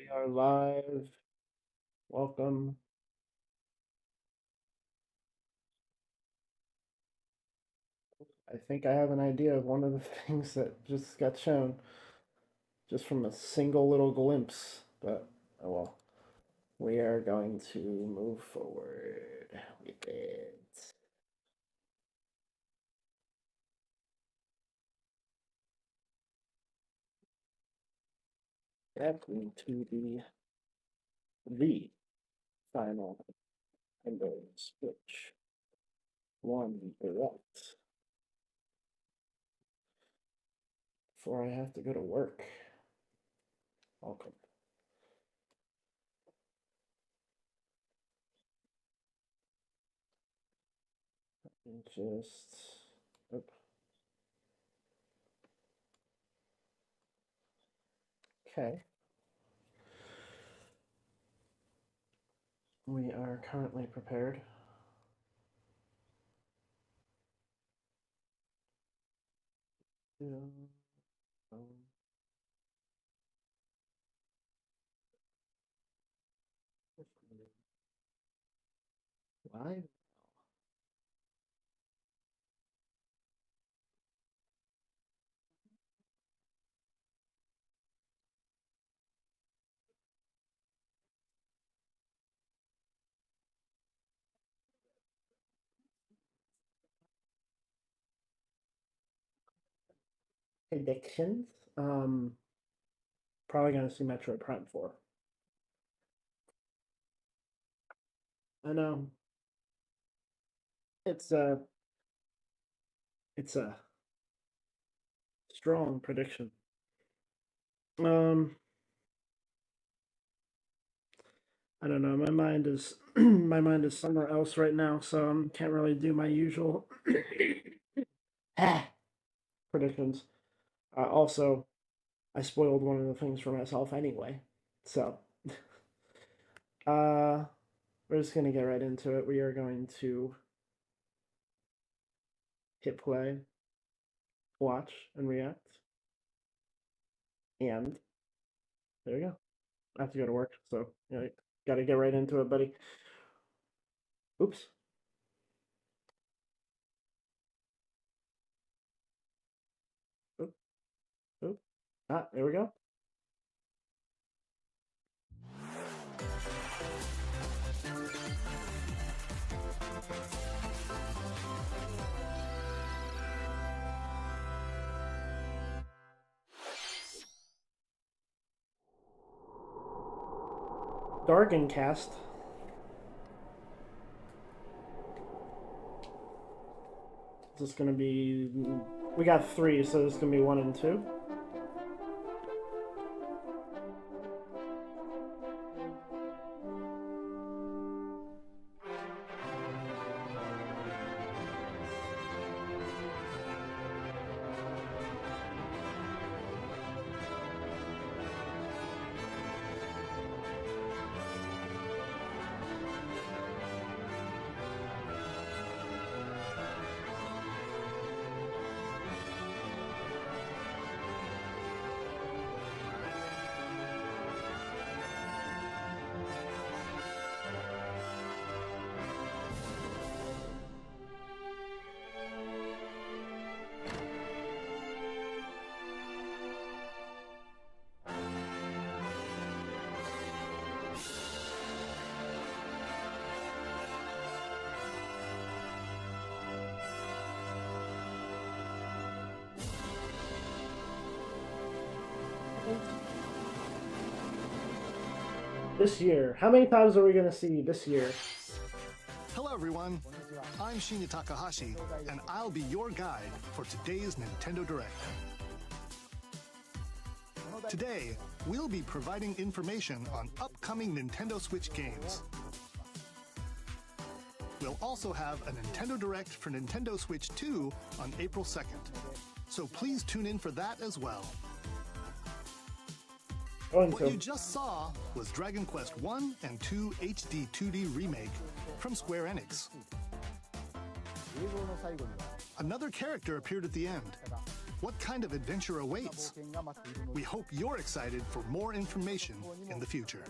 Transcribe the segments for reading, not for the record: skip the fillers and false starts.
We are live. Welcome. I think I have an idea of one of the things that just got shown, just from a single little glimpse. But oh well, we are going to move forward with it. Back into the final Nintendo Switch 1 Direct before I have to go to work. Welcome. And just. Oop. Okay. We are currently prepared. Live predictions. Probably gonna see Metroid Prime 4. I know it's a it's a strong prediction. Um, I don't know. My mind is my mind is somewhere else right now, so I can't really do my usual predictions. Also, I spoiled one of the things for myself anyway, so uh, we're just gonna get right into it. We are going to hit play, watch, and react, and there we go. I have to go to work, so gotta get right into it, buddy. Oops. Oop, oop. Ah, there we go. Dargencast. Is this gonna be? We got 3, so this is gonna be 1 and 2. This year, how many times are we gonna see this year? Hello everyone, I'm Shinya Takahashi, and I'll be your guide for today's Nintendo Direct. Today, we'll be providing information on upcoming Nintendo Switch games. We'll also have a Nintendo Direct for Nintendo Switch 2 on April 2nd, so please tune in for that as well. What you just saw was Dragon Quest 1 and 2 HD 2D Remake from Square Enix. Another character appeared at the end. what kind of adventure awaits? We hope you're excited for more information in the future.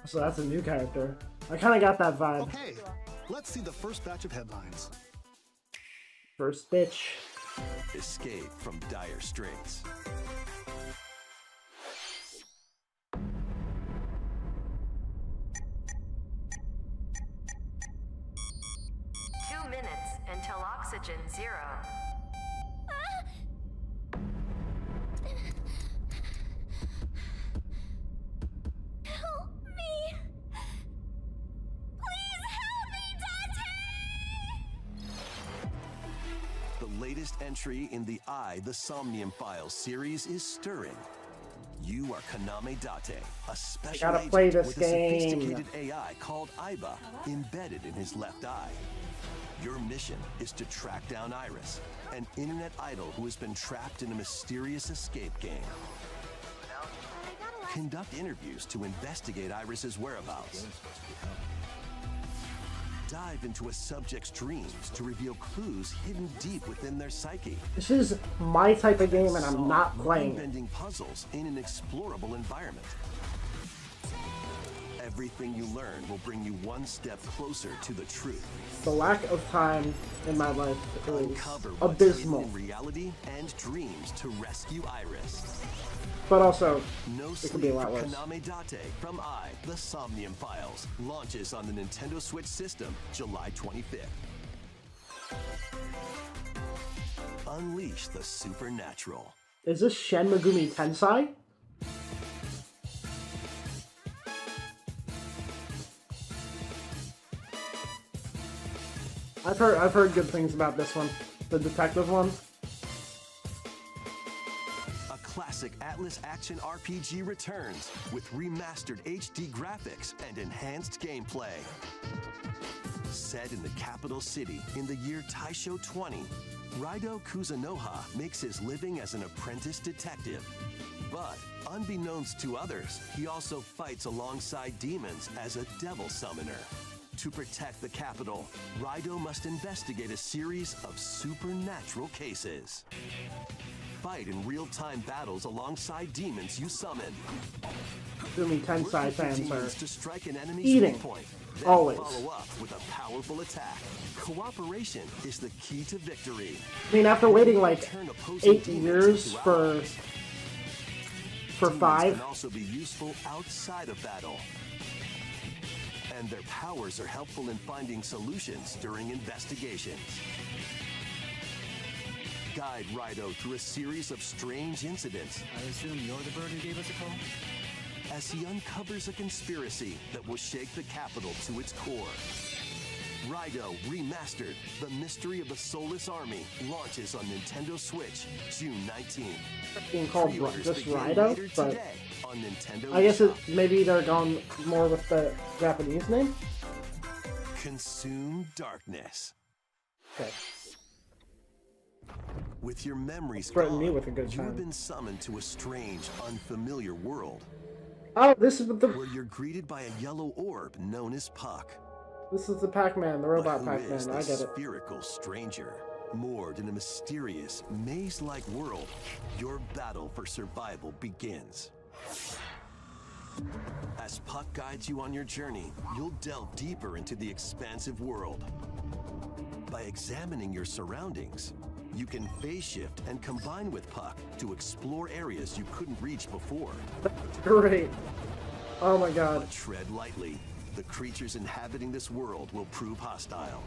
So that's a new character. I kind of got that vibe. Okay, let's see the first batch of headlines. First bitch. Escape from dire straits. 2 minutes until oxygen 0. Help me! Please help me, Dante! The latest entry in the The Somnium Files series is stirring. You are Kaname Date, a special gotta agent play this with game. a sophisticated AI called Aiba embedded in his left eye. Your mission is to track down Iris, an internet idol who has been trapped in a mysterious escape game. Conduct interviews to investigate Iris's whereabouts. Dive into a subject's dreams to reveal clues hidden deep within their psyche. This is my type of game and I'm not playing it. Mind-bending puzzles in an explorable environment. Everything you learn will bring you one step closer to the truth. The lack of time in my life is Uncover what's abysmal. hidden in reality and dreams to rescue Iris. But also, No it could be a Sleep lot for worse. Kaname Date from The Somnium Files launches on the Nintendo Switch system July 25th. Unleash the supernatural. Is this Shin Megumi Tensei? I've heard good things about this one, the detective one. A classic Atlas action RPG returns with remastered HD graphics and enhanced gameplay. Set in the capital city in the year Taisho 20, Raido Kuzunoha makes his living as an apprentice detective. But unbeknownst to others, he also fights alongside demons as a devil summoner. To protect the capital, Raido must investigate a series of supernatural cases. Fight in real-time battles alongside demons you summon. Megumi Work Tensei with the fans demons are to strike an enemy's eating. weak point, then Always. follow up with a powerful attack. Cooperation is the key to victory. I mean, after waiting like Turn opposing 8 demons years into for allies. Demons 5, can also be useful outside of battle. And their powers are helpful in finding solutions during investigations. Guide Raido through a series of strange incidents I assume you're the bird who gave us a call? as he uncovers a conspiracy that will shake the capital to its core. Raido Remastered, The Mystery of the Soulless Army, launches on Nintendo Switch June 19th. being called Pre-orders just begin Raido, later but today on Nintendo I guess eShop. maybe they're going more with the Japanese name. Consume darkness. Okay. With your memories Threaten gone, me with a good you have time. been summoned to a strange, unfamiliar world Oh, this is the where you're greeted by a yellow orb known as Puck. Pac-Man, the robot But who is Pac-Man. I this get it. spherical stranger? Moored in a mysterious, maze-like world, your battle for survival begins. As Puck guides you on your journey, you'll delve deeper into the expansive world. By examining your surroundings, you can phase shift and combine with Puck to explore areas you couldn't reach before. Great. Oh my god. But tread lightly. The creatures inhabiting this world will prove hostile.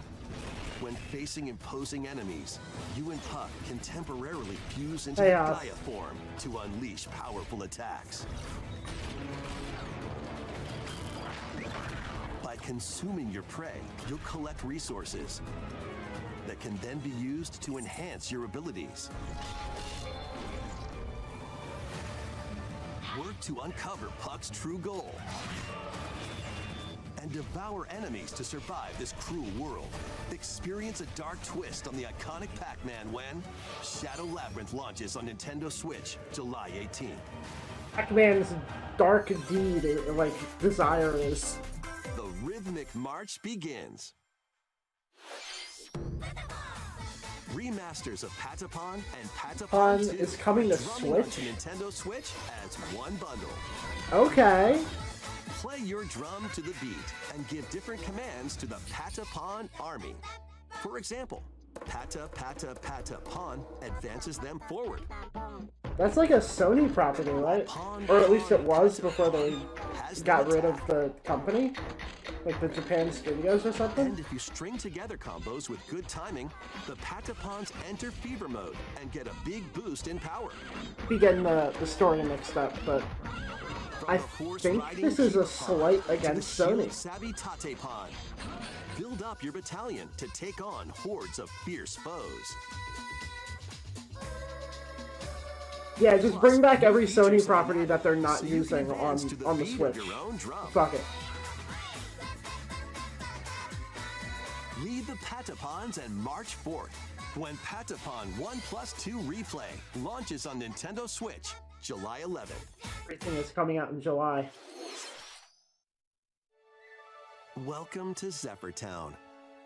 When facing imposing enemies, you and Puck can temporarily fuse into the Chaos. Gaia form to unleash powerful attacks. By consuming your prey, you'll collect resources that can then be used to enhance your abilities. Work to uncover Puck's true goal and devour enemies to survive this cruel world. Experience a dark twist on the iconic Pac-Man when Shadow Labyrinth launches on Nintendo Switch July 18th. Pac-Man's dark deed, like, desire is... The rhythmic march begins. Remasters of Patapon and Pon Patapon 2 is coming to are drumming onto Switch? Nintendo Switch as one bundle. Okay. Play your drum to the beat and give different commands to the Patapon army. For example, Pata Pata Patapon advances them forward. That's like a Sony property, right? Or at least it was before they got rid of the company. Like the Japan Studios or something. And if you string together combos with good timing, the Patapons enter fever mode and get a big boost in power. Be getting the story mixed up, but From I the horse think riding this is a Kipapon slight to against the shield Sony. savvy Tatepon. Build up your battalion to take on hordes of fierce foes. Yeah, just Plus, bring back new every features Sony are property added, that they're not so you using can on dance to the the beat of Switch. your own drum. Fuck it. Lead the Patapons and march forth when Patapon 1+2 Replay launches on Nintendo Switch July 11th. Everything is coming out in July. Welcome to Zephyr Town,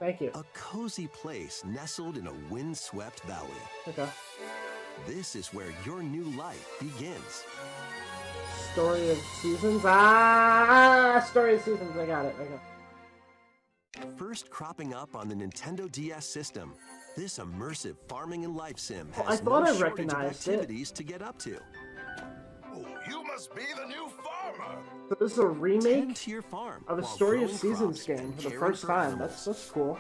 Thank you. a cozy place nestled in a windswept valley. Okay. This is where your new life begins. Story of Seasons. Story of Seasons. I got it. First cropping up on the Nintendo DS system, this immersive farming and life sim Oh, has I thought no I shortage of recognized it. activities to get up to. Oh, you must be the new farmer. So this is a Tend remake to your farm of a while Story of growing Seasons crops game and for the caring first for time. animals. That's cool.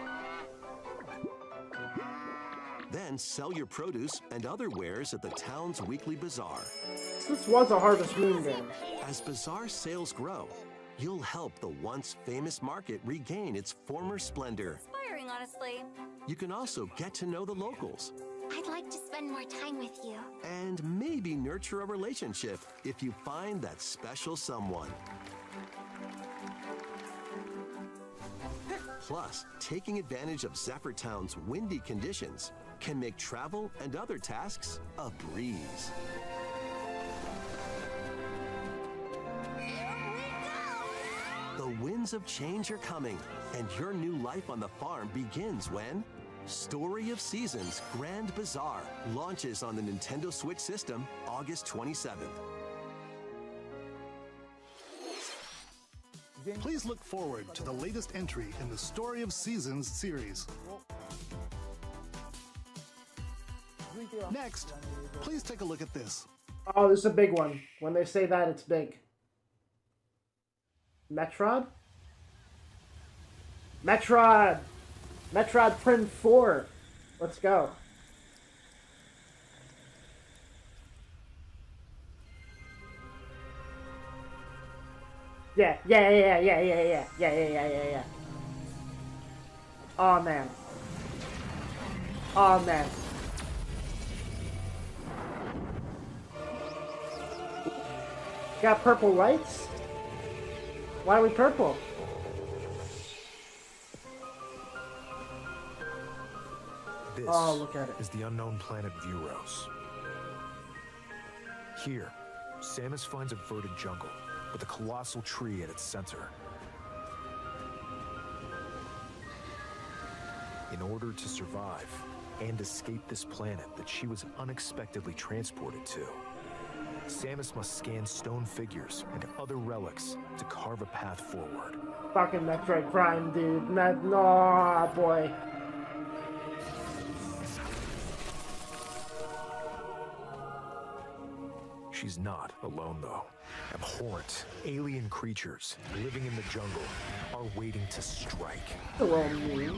Then sell your produce and other wares at the town's weekly bazaar. This was a Harvest Moon game. As bazaar sales grow, you'll help the once famous market regain its former splendor. Inspiring, honestly. You can also get to know the locals I'd like to spend more time with you. and maybe nurture a relationship if you find that special someone. Plus, taking advantage of Zephyr Town's windy conditions can make travel and other tasks a breeze. The winds of change are coming, and your new life on the farm begins when Story of Seasons Grand Bazaar launches on the Nintendo Switch system August 27th. Please look forward to the latest entry in the Story of Seasons series. Next, please take a look at this. Oh, this is a big one. When they say that, it's big. Metroid? Metroid! Metroid Prime 4. Let's go. Yeah. Oh man. Oh man. Got purple lights? Why are we purple? This Oh, look at it. is the unknown planet Vuros. Here, Samus finds a verdant jungle with a colossal tree at its center. In order to survive and escape this planet that she was unexpectedly transported to, Samus must scan stone figures and other relics to carve a path forward. Fucking Metroid Prime, dude. No, boy. She's not alone, though. Abhorrent, alien creatures living in the jungle are waiting to strike. Hello, me.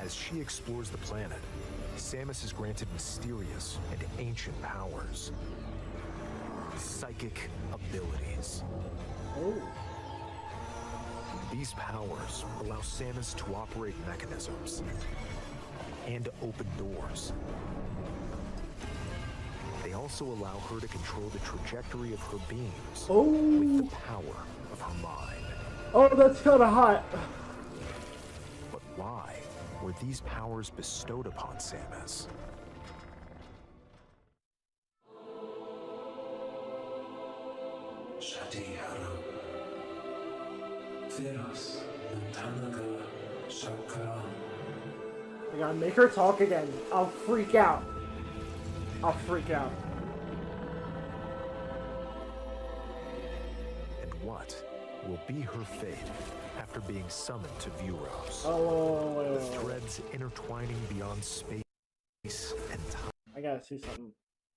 As she explores the planet, Samus is granted mysterious and ancient powers. Psychic abilities. Oh. These powers allow Samus to operate mechanisms and to open doors. They also allow her to control the trajectory of her beams with Oh. the power of her mind. Oh, that's kind of hot. But why? were these powers bestowed upon Samus? I gotta make her talk again. I'll freak out. I'll freak out. And what will be her fate after being summoned to Vuros? Oh, The wait. threads intertwining beyond space and time. I gotta see something.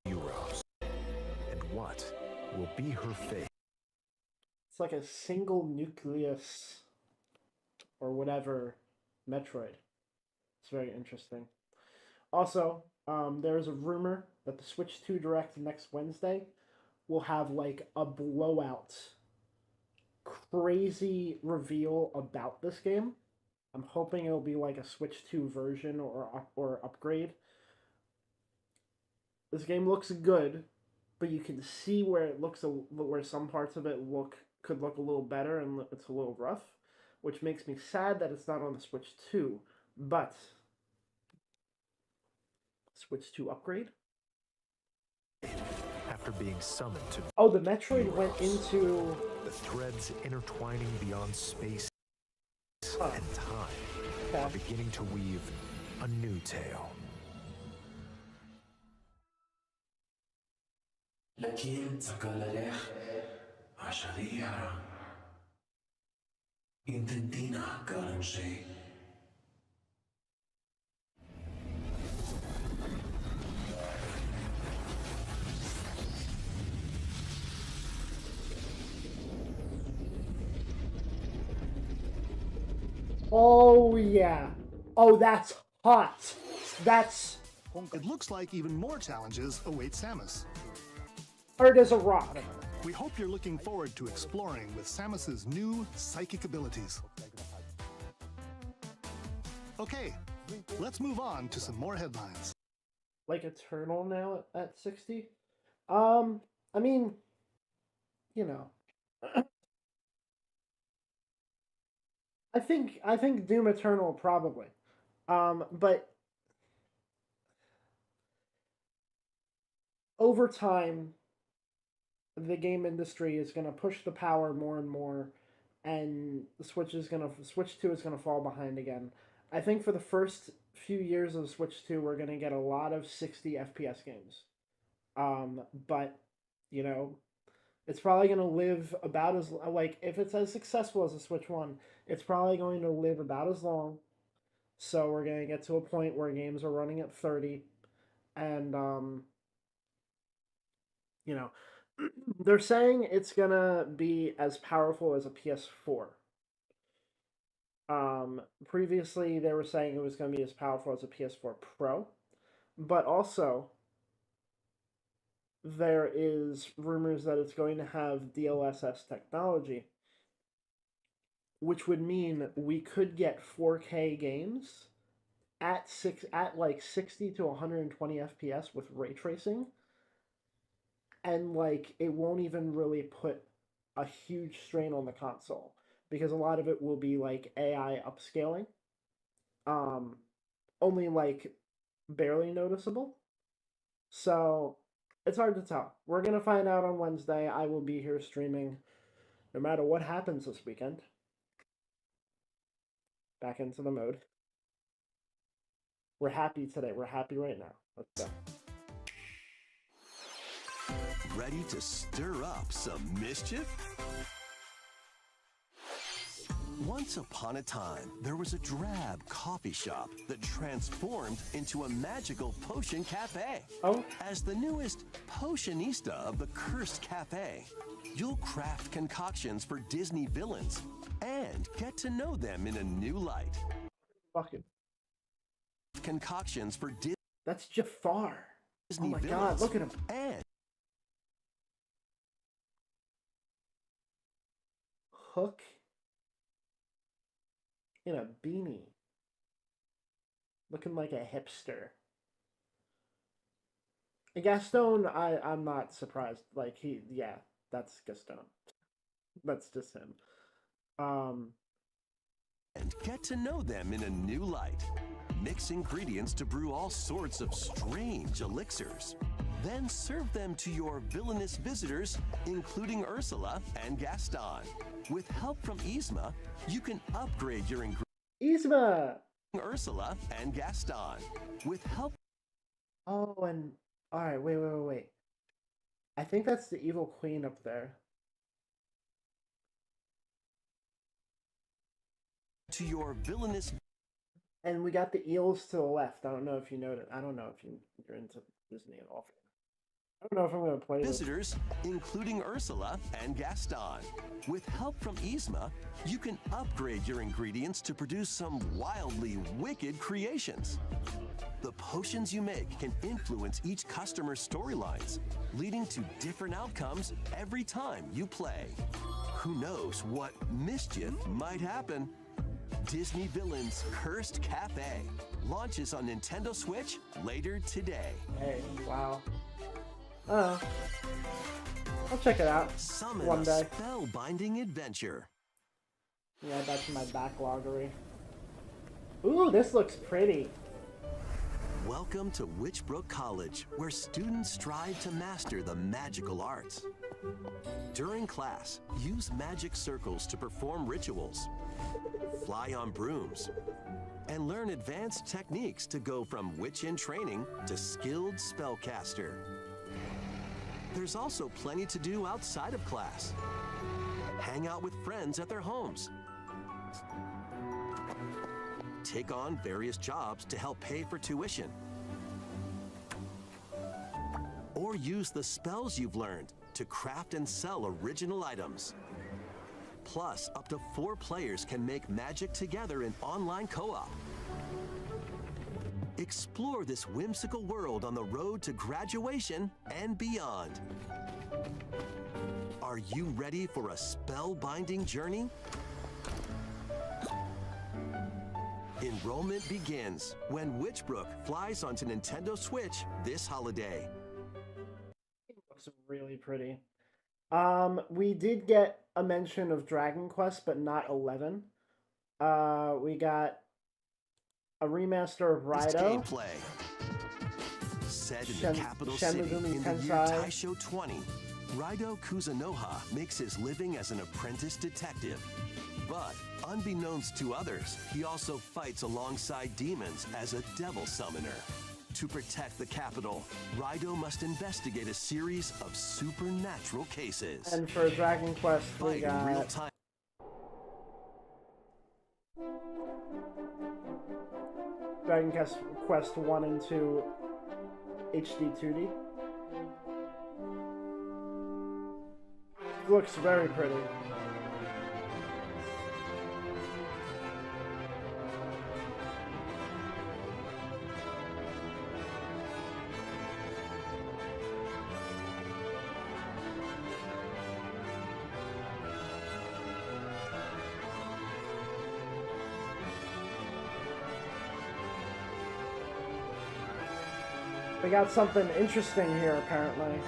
Vuros. And what will be her fate? It's like a single nucleus or whatever Metroid. It's very interesting. Also, there is a rumor that the Switch 2 Direct next Wednesday will have like a blowout, crazy reveal about this game. I'm hoping it'll be like a Switch 2 version or upgrade. This game looks good, but you can see where it looks where some parts of it could look a little better and it's a little rough, which makes me sad that it's not on the Switch 2. But Switch 2 upgrade? After being summoned to Oh, the Metroid went into the threads intertwining beyond space and time are beginning to weave a new tale. Oh yeah. Oh, that's hot. That's It looks like even more challenges await Samus. hard as a rock. We hope you're looking forward to exploring with Samus's new psychic abilities. Okay, let's move on to some more headlines. Like Eternal now at 60. I mean, you know. I think Doom Eternal probably. But over time the game industry is going to push the power more and more, and the Switch 2 is going to fall behind again. I think for the first few years of Switch 2 we're going to get a lot of 60 FPS games. But you know, it's probably going to live about as like if it's as successful as the Switch 1, it's probably going to live about as long. So we're going to get to a point where games are running at 30 and you know, they're saying it's going to be as powerful as a PS4. Previously they were saying it was going to be as powerful as a PS4 Pro, but also there is rumors that it's going to have DLSS technology, which would mean we could get 4K games at like 60 to 120 FPS with ray tracing, and like it won't even really put a huge strain on the console because a lot of it will be like AI upscaling, only like barely noticeable. So it's hard to tell. We're going to find out on Wednesday. I will be here streaming no matter what happens this weekend. Back into the mode. We're happy today. We're happy right now. Let's go. Ready to stir up some mischief? Once upon a time, there was a drab coffee shop that transformed into a magical potion cafe. Oh. As the newest potionista of the Cursed Cafe, you'll craft concoctions for Disney villains and get to know them in a new light. Fucking. Concoctions for That's Jafar. Disney Oh my villains. god, look at him. And Hook in a beanie. Looking like a hipster. Gaston, I'm not surprised. Like yeah, that's Gaston. That's just him. and get to know them in a new light. Mix ingredients to brew all sorts of strange elixirs. Then serve them to your villainous visitors, including Ursula and Gaston. With help from Yzma, you can upgrade your ingredients. Yzma! Ursula and Gaston. With help. Oh, and alright, wait. I think that's the evil queen up there. To your villainous. And we got the eels to the left. I don't know if you noticed. I don't know if you're into Disney at all. I don't know if I'm going to play Visitors, including Ursula and Gaston. With help from Yzma, you can upgrade your ingredients to produce some wildly wicked creations. The potions you make can influence each customer's storylines, leading to different outcomes every time you play. Who knows what mischief might happen? Disney Villains Cursed Cafe launches on Nintendo Switch later today. Hey, wow. I'll check it out Summon one a day. spellbinding adventure. Yeah, that's my backloggery. Ooh, this looks pretty. Welcome to Witchbrook College, where students strive to master the magical arts. During class, use magic circles to perform rituals, fly on brooms, and learn advanced techniques to go from witch in training to skilled spellcaster. There's also plenty to do outside of class. Hang out with friends at their homes. Take on various jobs to help pay for tuition. Or use the spells you've learned to craft and sell original items. Plus, up to 4 players can make magic together in online co-op. Explore this whimsical world on the road to graduation and beyond. Are you ready for a spellbinding journey? Enrollment begins when Witchbrook flies onto Nintendo Switch this holiday. Looks really pretty. We did get a mention of Dragon Quest, but not 11. We got a remaster of This Raido. gameplay. Set in the capital city Shen Megumi in the year Tensei. Taisho 20, Raido Kuzunoha makes his living as an apprentice detective. But unbeknownst to others, he also fights alongside demons as a devil summoner. To protect the capital, Raido must investigate a series of supernatural cases. And for Dragon Quest, we Fight in real got time. Dragon Quest 1 and 2 HD 2D. Looks very pretty. We got something interesting here, apparently.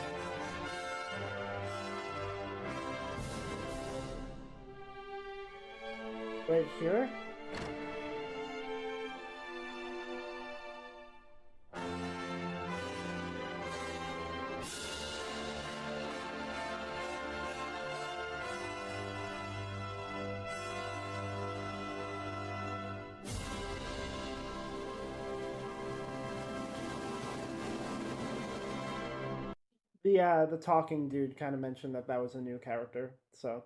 Right here? The talking dude kind of mentioned that was a new character. So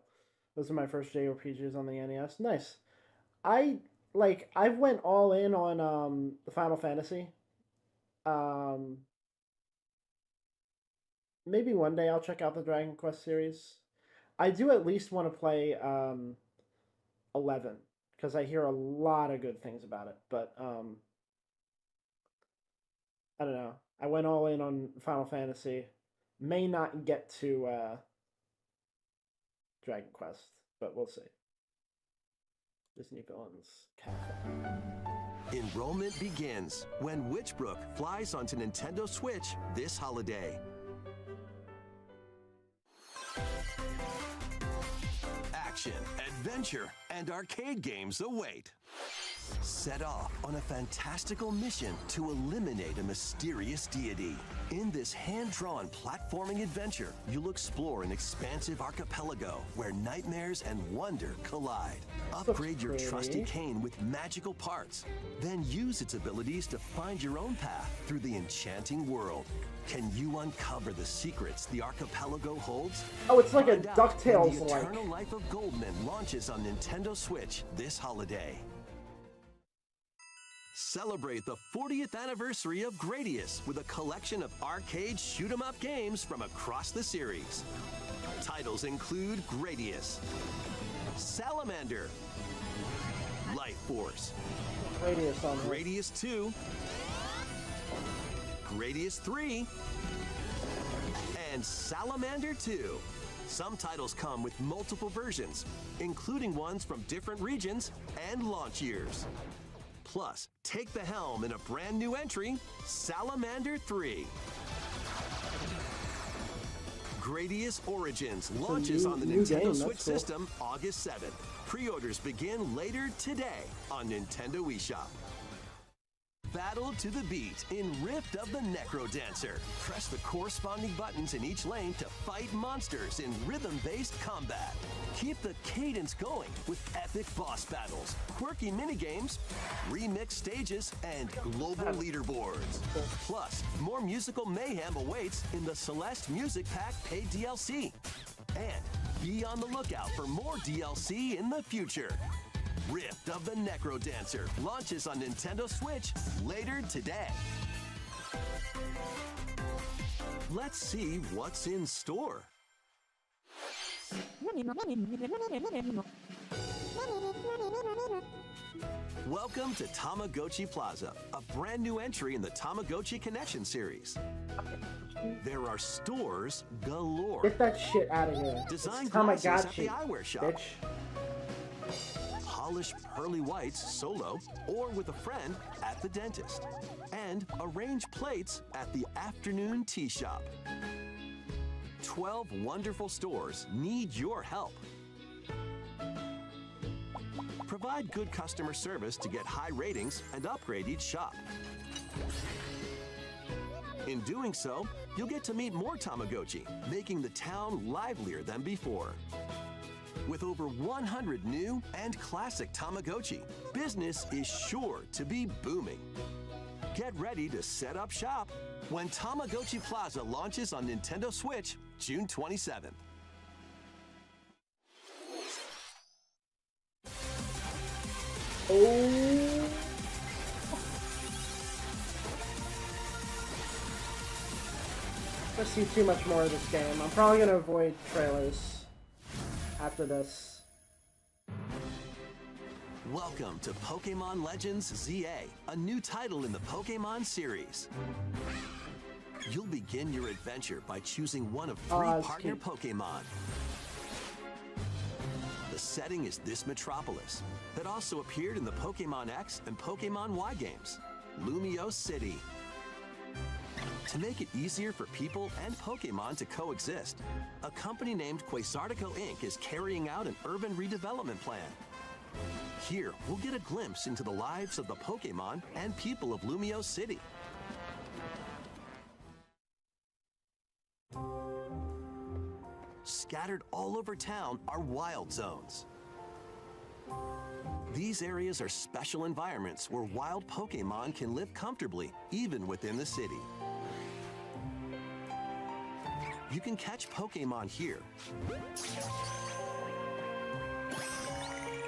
those are my first JRPGs on the NES. Nice. I went all in on the Final Fantasy. Maybe one day I'll check out the Dragon Quest series. I do at least want to play 11 because I hear a lot of good things about it. But I don't know. I went all in on Final Fantasy. May not get to Dragon Quest, but we'll see. Disney Villains Cafe. Enrollment begins when Witchbrook flies onto Nintendo Switch this holiday. Action, adventure, and arcade games await. Set off on a fantastical mission to eliminate a mysterious deity. In this hand-drawn platforming adventure, you'll explore an expansive archipelago where nightmares and wonder collide. Upgrade your trusty cane with magical parts, then use its abilities to find your own path through the enchanting world. Can you uncover the secrets the archipelago holds? Oh, it's like a Find out when DuckTales The like. Eternal Life of Goldman launches on Nintendo Switch this holiday. Celebrate the 40th anniversary of Gradius with a collection of arcade shoot-'em-up games from across the series. Titles include Gradius, Salamander, Life Force, Radius on here. Gradius 2, Gradius 3, and Salamander 2. Some titles come with multiple versions, including ones from different regions and launch years. Plus, take the helm in a brand new entry, Salamander 3. Gradius Origins launches on the new Nintendo game, Switch that's cool. system August 7th. Pre-orders begin later today on Nintendo eShop. Battle to the beat in Rift of the Necrodancer. Press the corresponding buttons in each lane to fight monsters in rhythm-based combat. Keep the cadence going with epic boss battles, quirky minigames, remixed stages, and global leaderboards. Plus, more musical mayhem awaits in the Celeste Music Pack paid DLC. And be on the lookout for more DLC in the future. Rift of the Necrodancer launches on Nintendo Switch later today. Let's see what's in store. Welcome to Tamagotchi Plaza, a brand new entry in the Tamagotchi Connection series. There are stores galore. Get that shit out of here. Design It's glasses at the Tamagotchi, eyewear shop. bitch. Polish pearly whites solo or with a friend at the dentist. And arrange plates at the afternoon tea shop. 12 wonderful stores need your help. Provide good customer service to get high ratings and upgrade each shop. In doing so, you'll get to meet more Tamagotchi, making the town livelier than before. With over 100 new and classic Tamagotchi, business is sure to be booming. Get ready to set up shop when Tamagotchi Plaza launches on Nintendo Switch June 27th. Oh. I see too much more of this game. I'm probably gonna avoid trailers after this. Welcome to Pokemon Legends ZA, a new title in the Pokemon series. You'll begin your adventure by choosing one of 3 that's partner cute. Pokemon. The setting is this metropolis that also appeared in the Pokemon X and Pokemon Y games, Lumio City. To make it easier for people and Pokemon to coexist, a company named Quasartico Inc. is carrying out an urban redevelopment plan. Here, we'll get a glimpse into the lives of the Pokemon and people of Lumio City. Scattered all over town are wild zones. These areas are special environments where wild Pokemon can live comfortably, even within the city. You can catch Pokemon here,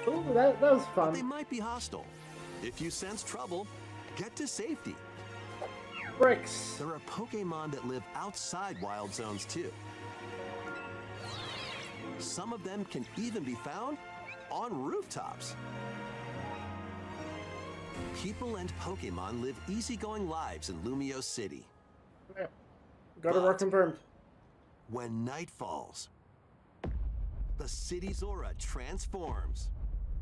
Ooh, that was but they fun. might be hostile. If you sense trouble, get to safety. Bricks. There are Pokemon that live outside wild zones too. Some of them can even be found on rooftops. People and Pokemon live easygoing lives in Lumio City. Yeah. Go to work confirmed. When night falls, the city's aura transforms.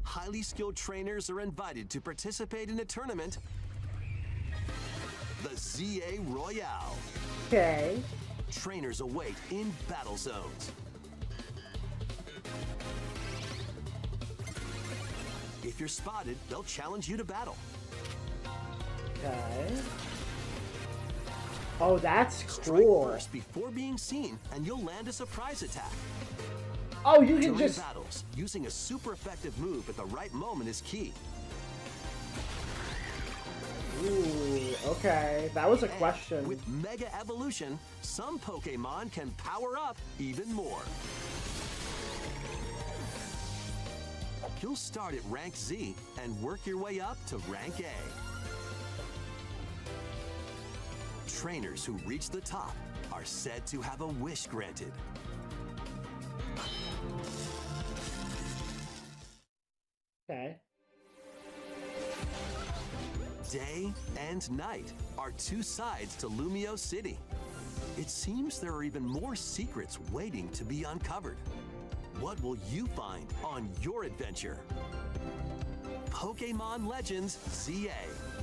Highly skilled trainers are invited to participate in a tournament, the ZA Royale. Okay. Trainers await in battle zones. If you're spotted, they'll challenge you to battle. Okay. Oh, that's Strike cool. first before being seen, and you'll land a surprise attack. Oh, you can During just... battles, using a super effective move at the right moment is key. Ooh, okay. That was a And question. with Mega Evolution, some Pokemon can power up even more. You'll start at rank Z and work your way up to rank A. Trainers who reach the top are said to have a wish granted. Okay. Day and night are two sides to Lumio City. It seems there are even more secrets waiting to be uncovered. What will you find on your adventure? Pokémon Legends ZA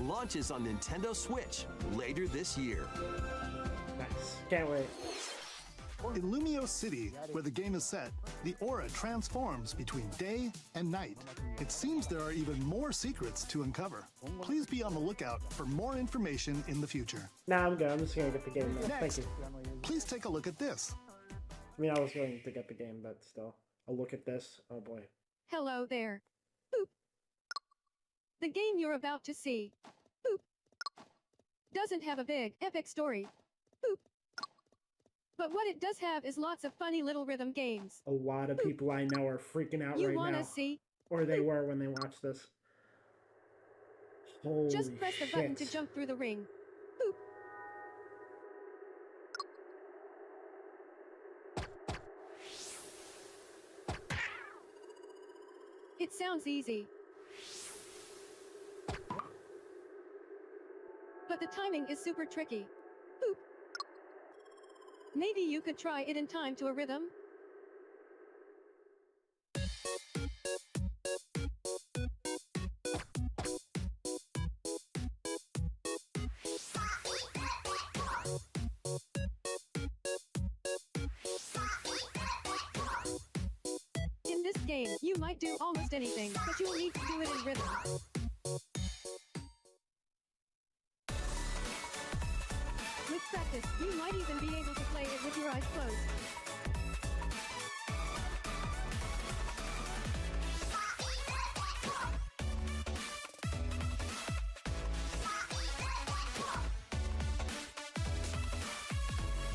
launches on Nintendo Switch later this year. Nice. Can't wait. In Lumio City, where the game is set, the aura transforms between day and night. It seems there are even more secrets to uncover. Please be on the lookout for more information in the future. Nah, I'm good. I'm just gonna get the game now. Thank Next, you. please take a look at this. I mean, I was going to get the game, but still. I'll look at this. Oh boy. Hello there. Boop. The game you're about to see, boop, doesn't have a big, epic story. Boop. But what it does have is lots of funny little rhythm games. A lot of people I know are freaking out You right wanna now. see? Or they were when they watched this. Holy Just press the button to shit. jump through the ring. Boop. It sounds easy. But the timing is super tricky. Boop. Maybe you could try it in time to a rhythm? In this game, you might do almost anything, but you'll need to do it in rhythm. With practice, you might even be able to play it with your eyes closed.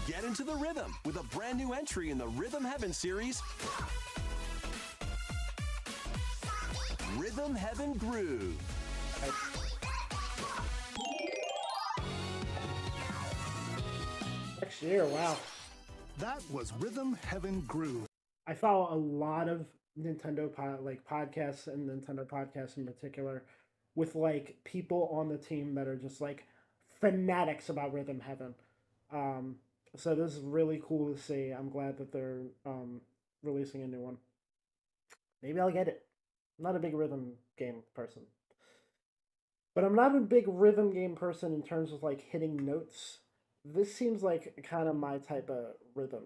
Get into the rhythm with a brand new entry in the Rhythm Heaven series, Rhythm Heaven Groove. Next year, wow. That was Rhythm Heaven Groove. I follow a lot of Nintendo podcasts and Nintendo podcasts in particular with like people on the team that are just like fanatics about Rhythm Heaven. So this is really cool to see. I'm glad that they're releasing a new one. Maybe I'll get it. I'm not a big rhythm game person. But I'm not a big rhythm game person in terms of like hitting notes. This seems like kind of my type of rhythm.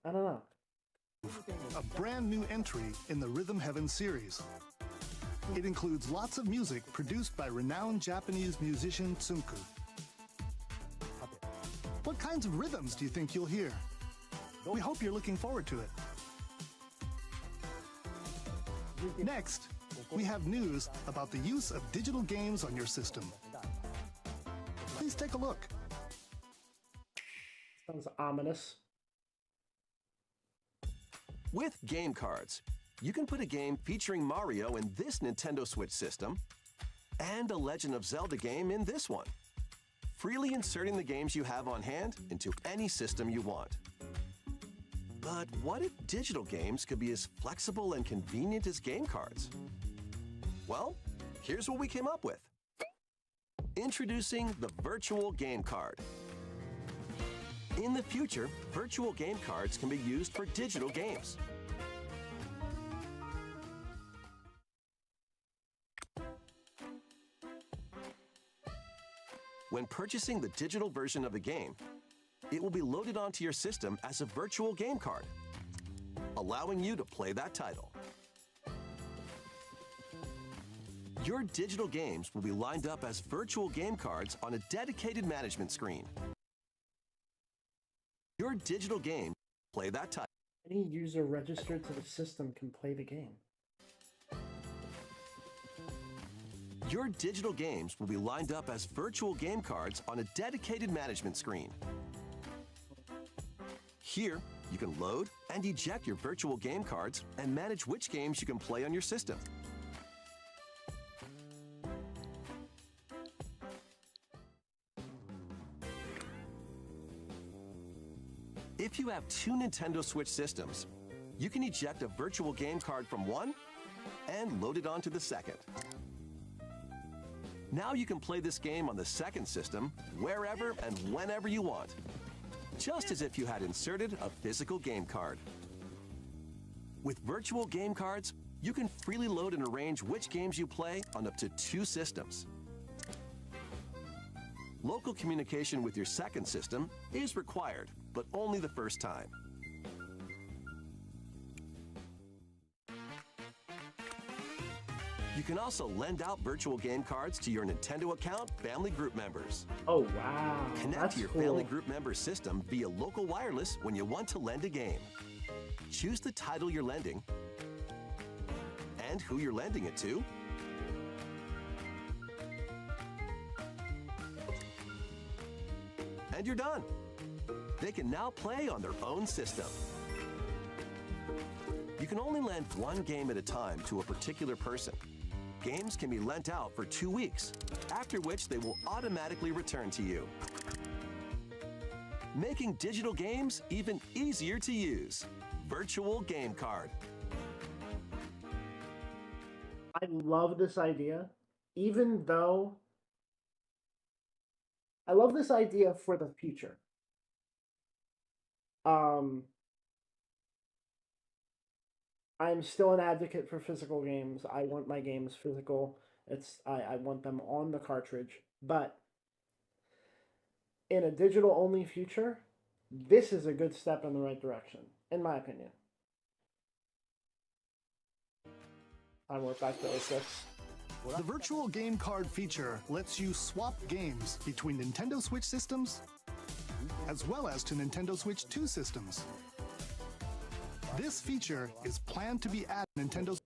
I don't know. A brand new entry in the Rhythm Heaven series. It includes lots of music produced by renowned Japanese musician Tsunku. What kinds of rhythms do you think you'll hear? We hope you're looking forward to it. Next, we have news about the use of digital games on your system. Please take a look. Sounds ominous. With game cards, you can put a game featuring Mario in this Nintendo Switch system and a Legend of Zelda game in this one, freely inserting the games you have on hand into any system you want. But what if digital games could be as flexible and convenient as game cards? Well, here's what we came up with. Introducing the Virtual Game Card. In the future, virtual game cards can be used for digital games. When purchasing the digital version of the game, it will be loaded onto your system as a virtual game card, allowing you to play that title. Your digital games will be lined up as virtual game cards on a dedicated management screen. Your digital game play that type. Any user registered to the system can play the game. Your digital games will be lined up as virtual game cards on a dedicated management screen. Here, you can load and eject your virtual game cards and manage which games you can play on your system. If you have two Nintendo Switch systems, you can eject a virtual game card from one and load it onto the second. Now you can play this game on the second system wherever and whenever you want, just as if you had inserted a physical game card. With virtual game cards, you can freely load and arrange which games you play on up to two systems. Local communication with your second system is required, but only the first time. You can also lend out virtual game cards to your Nintendo account family group members. Oh, wow. Connect That's to your cool. family group member system via local wireless when you want to lend a game. Choose the title you're lending and who you're lending it to. And you're done. They can now play on their own system. You can only lend one game at a time to a particular person. Games can be lent out for 2 weeks, after which they will automatically return to you. Making digital games even easier to use. Virtual Game Card. I love this idea, even though I love this idea for the future. I'm still an advocate for physical games. I want my games physical. I want them on the cartridge. But in a digital only future, this is a good step in the right direction, in my opinion. We're back to 06. The virtual game card feature lets you swap games between Nintendo Switch systems as well as to Nintendo Switch 2 systems. This feature is planned to be added to Nintendo.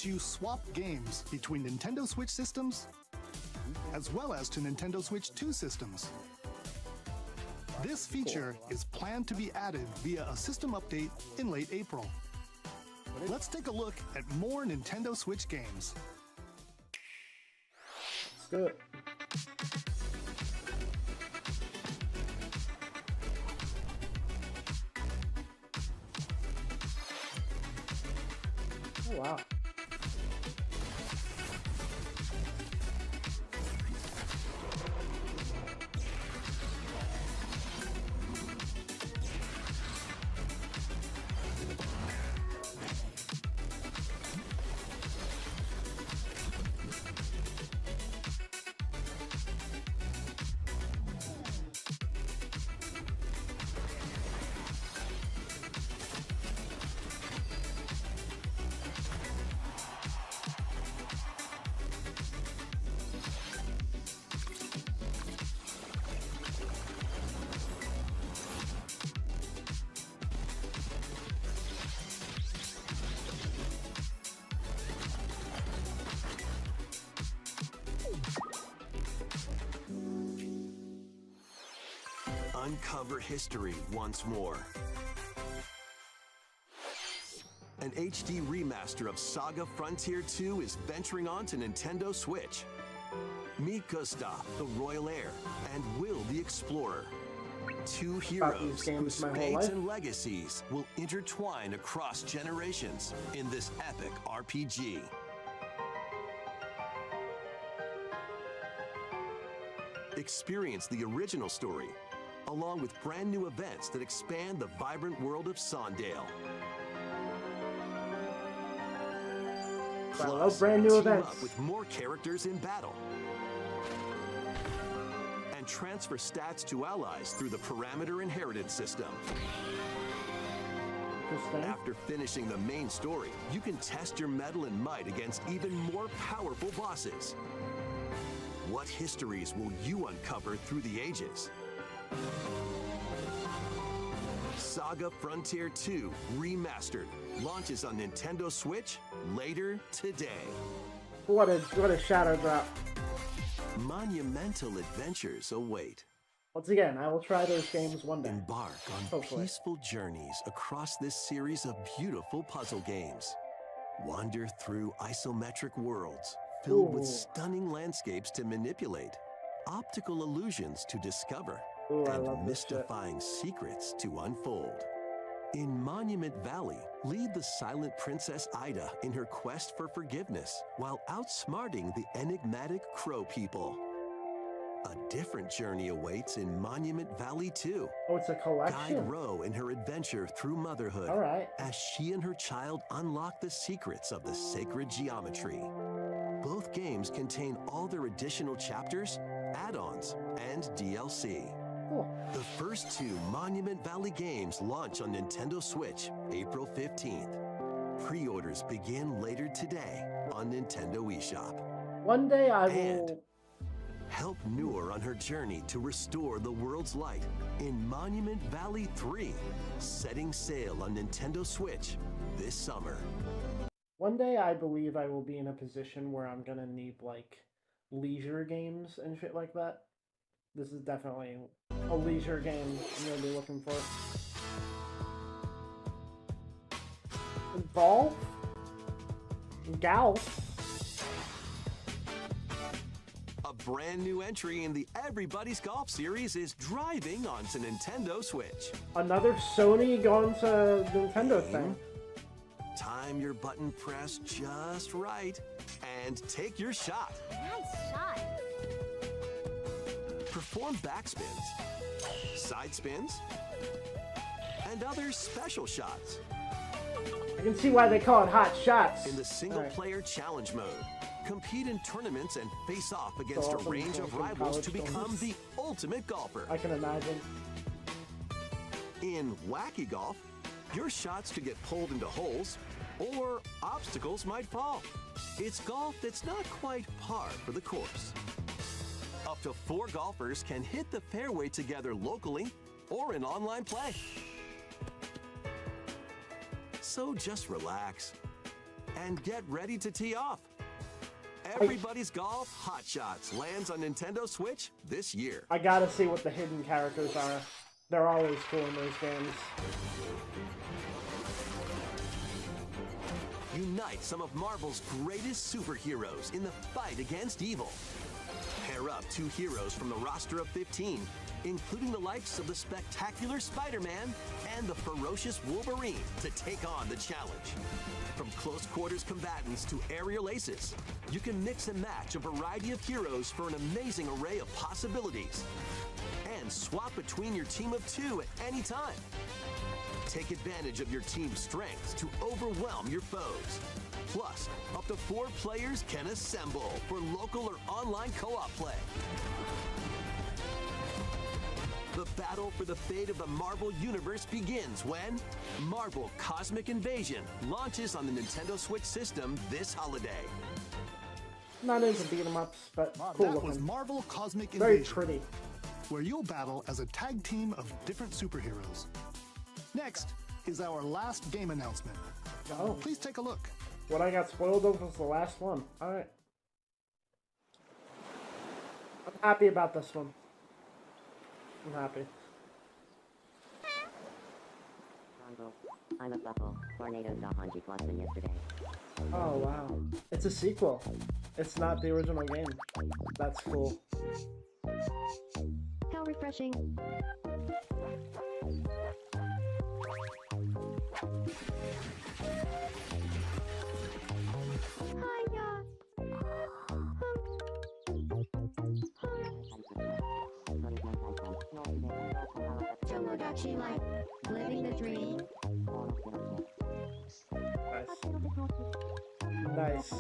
You swap games between Nintendo Switch systems as well as to Nintendo Switch 2 systems. This feature is planned to be added via a system update in late April. Let's take a look at more Nintendo Switch games. Let's do it. Oh, wow. Uncover history once more. An HD remaster of Saga Frontier 2 is venturing on to Nintendo Switch. Meet Gustav, the Royal Heir, and Will the Explorer. Two heroes whose fates and legacies will intertwine across generations in this epic RPG. Experience the original story, along with brand new events that expand the vibrant world of Sondale. Plus, brand new team events. up with more characters in battle. And transfer stats to allies through the Parameter Inheritance system. Interesting. After finishing the main story, you can test your mettle and might against even more powerful bosses. What histories will you uncover through the ages? Saga Frontier 2 Remastered launches on Nintendo Switch later today. What a shadow drop. Monumental adventures await. Once again, I will try those games one day. Embark on Hopefully. peaceful journeys across this series of beautiful puzzle games. Wander through isometric worlds filled with Ooh. stunning landscapes to manipulate, optical illusions to discover, Ooh, I love and this shit. mystifying secrets to unfold. In Monument Valley, lead the silent Princess Ida in her quest for forgiveness while outsmarting the enigmatic Crow people. A different journey awaits in Monument Valley 2. Oh, it's a Guide collection. Ro in her adventure through motherhood All right. as she and her child unlock the secrets of the sacred geometry. Both games contain all their additional chapters, add-ons, and DLC. Cool. The first two Monument Valley games launch on Nintendo Switch April 15th. Pre-orders begin later today on Nintendo eShop. One day I And- will. Help Noor on her journey to restore the world's light in Monument Valley 3, setting sail on Nintendo Switch this summer. One day I believe I will be in a position where I'm gonna need like leisure games and shit like that. This is definitely a leisure game I'm gonna be looking for. Golf? Golf? A brand new entry in the Everybody's Golf series is driving onto Nintendo Switch. Another Sony going to Nintendo thing. Time your button press just right and take your shot. Nice shot. Perform backspins, side spins, and other special shots. I can see why they call it Hot Shots. In the single-player challenge mode, compete in tournaments and face off against So a often range of from rivals college to become tournaments. the ultimate golfer. I can imagine. In Wacky Golf, your shots could get pulled into holes, or obstacles might fall. It's golf that's not quite par for the course. Up to 4 golfers can hit the fairway together locally or in online play. So just relax and get ready to tee off. Everybody's Golf Hot Shots lands on Nintendo Switch this year. I gotta see what the hidden characters are. They're always cool in those games. Unite some of Marvel's greatest superheroes in the fight against evil. Pair up 2 heroes from the roster of 15, including the likes of the spectacular Spider-Man and the ferocious Wolverine, to take on the challenge. From close quarters combatants to aerial aces, you can mix and match a variety of heroes for an amazing array of possibilities. And swap between your team of 2 at any time. Take advantage of your team's strengths to overwhelm your foes. Plus, up to 4 players can assemble for local or online co-op play. The battle for the fate of the Marvel Universe begins when Marvel Cosmic Invasion launches on the Nintendo Switch system this holiday. Not into beat 'em ups, but cool That was looking. Marvel Cosmic Very Invasion, pretty. where you'll battle as a tag team of different superheroes. Next is our last game announcement. Oh. Please take a look. What I got spoiled of was the last one. Alright. I'm happy about this one. I'm happy. I'm a buckle. Tornadoes off on G+ than yesterday. Oh wow. It's a sequel. It's not the original game. That's cool. How refreshing. Tomodachi Life. Living the dream. Nice. Nice.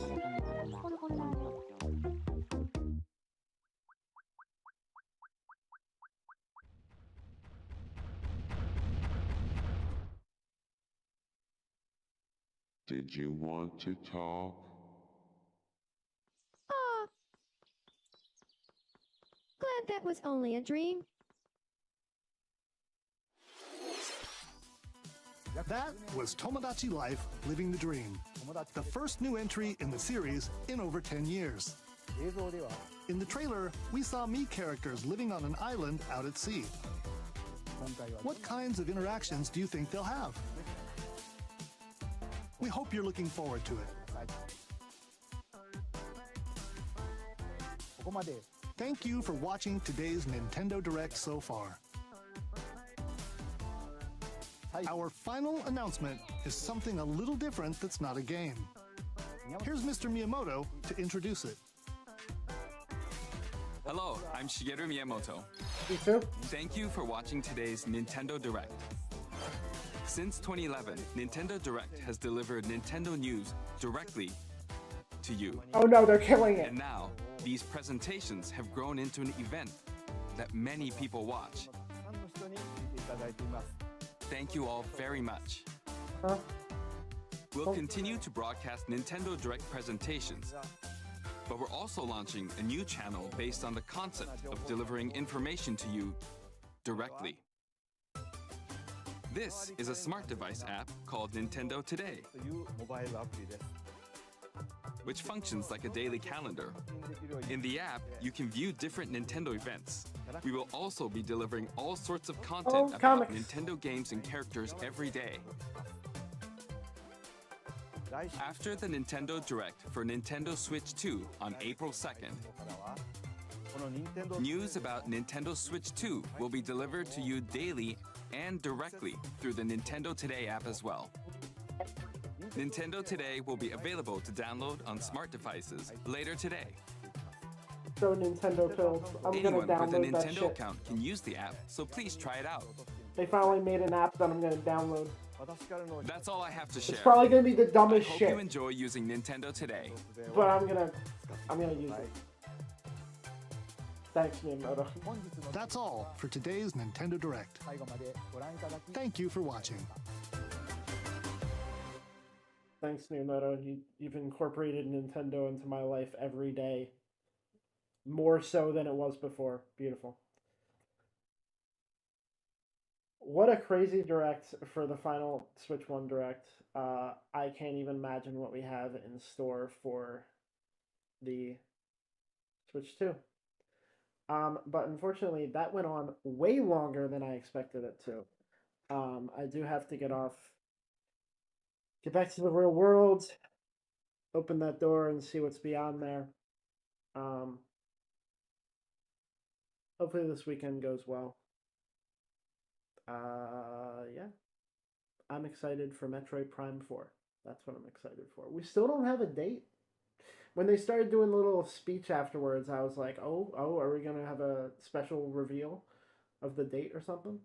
Did you want to talk? Aw. Glad that was only a dream. That was Tomodachi Life Living the Dream, the first new entry in the series in over 10 years. In the trailer, we saw Mii characters living on an island out at sea. What kinds of interactions do you think they'll have? We hope you're looking forward to it. Thank you for watching today's Nintendo Direct so far. Our final announcement is something a little different that's not a game. Here's Mr. Miyamoto to introduce it. Hello, I'm Shigeru Miyamoto. You too? Thank you for watching today's Nintendo Direct. Since 2011, Nintendo Direct has delivered Nintendo news directly to you. Oh no, they're killing it. And now, these presentations have grown into an event that many people watch. Thank you all very much. Huh? We'll continue to broadcast Nintendo Direct presentations, but we're also launching a new channel based on the concept of delivering information to you directly. This is a smart device app called Nintendo Today, which functions like a daily calendar. In the app, you can view different Nintendo events. We will also be delivering all sorts of content about comics. Nintendo games and characters every day. After the Nintendo Direct for Nintendo Switch 2 on April 2nd, news about Nintendo Switch 2 will be delivered to you daily and directly through the Nintendo Today app as well. Nintendo Today will be available to download on smart devices later today. So Nintendo pills. I'm Anyone gonna with a download that Nintendo shit. account can use the app, so please try it out. They finally made an app that I'm gonna download. That's all I have to share. It's probably gonna be the I dumbest hope shit, you enjoy using Nintendo Today. but I'm gonna use it. Thanks, Miyamoto. That's all for today's Nintendo Direct. Thank you for watching. Thanks, Miyamoto. You've incorporated Nintendo into my life every day. More so than it was before. Beautiful. What a crazy direct for the final Switch 1 direct. I can't even imagine what we have in store for the Switch 2. But unfortunately, that went on way longer than I expected it to. I do have to get back to the real world, open that door and see what's beyond there. Hopefully this weekend goes well. Yeah. I'm excited for Metroid Prime 4. That's what I'm excited for. We still don't have a date. When they started doing a little speech afterwards, I was like, oh, are we gonna have a special reveal of the date or something?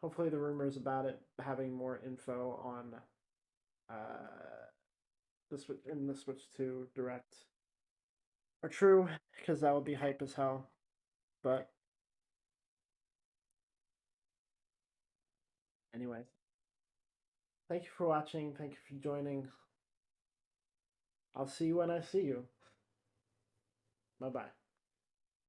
Hopefully the rumors about it having more info on the Switch 2 Direct are true, because that would be hype as hell. But anyway, thank you for watching. Thank you for joining. I'll see you when I see you. Bye-bye.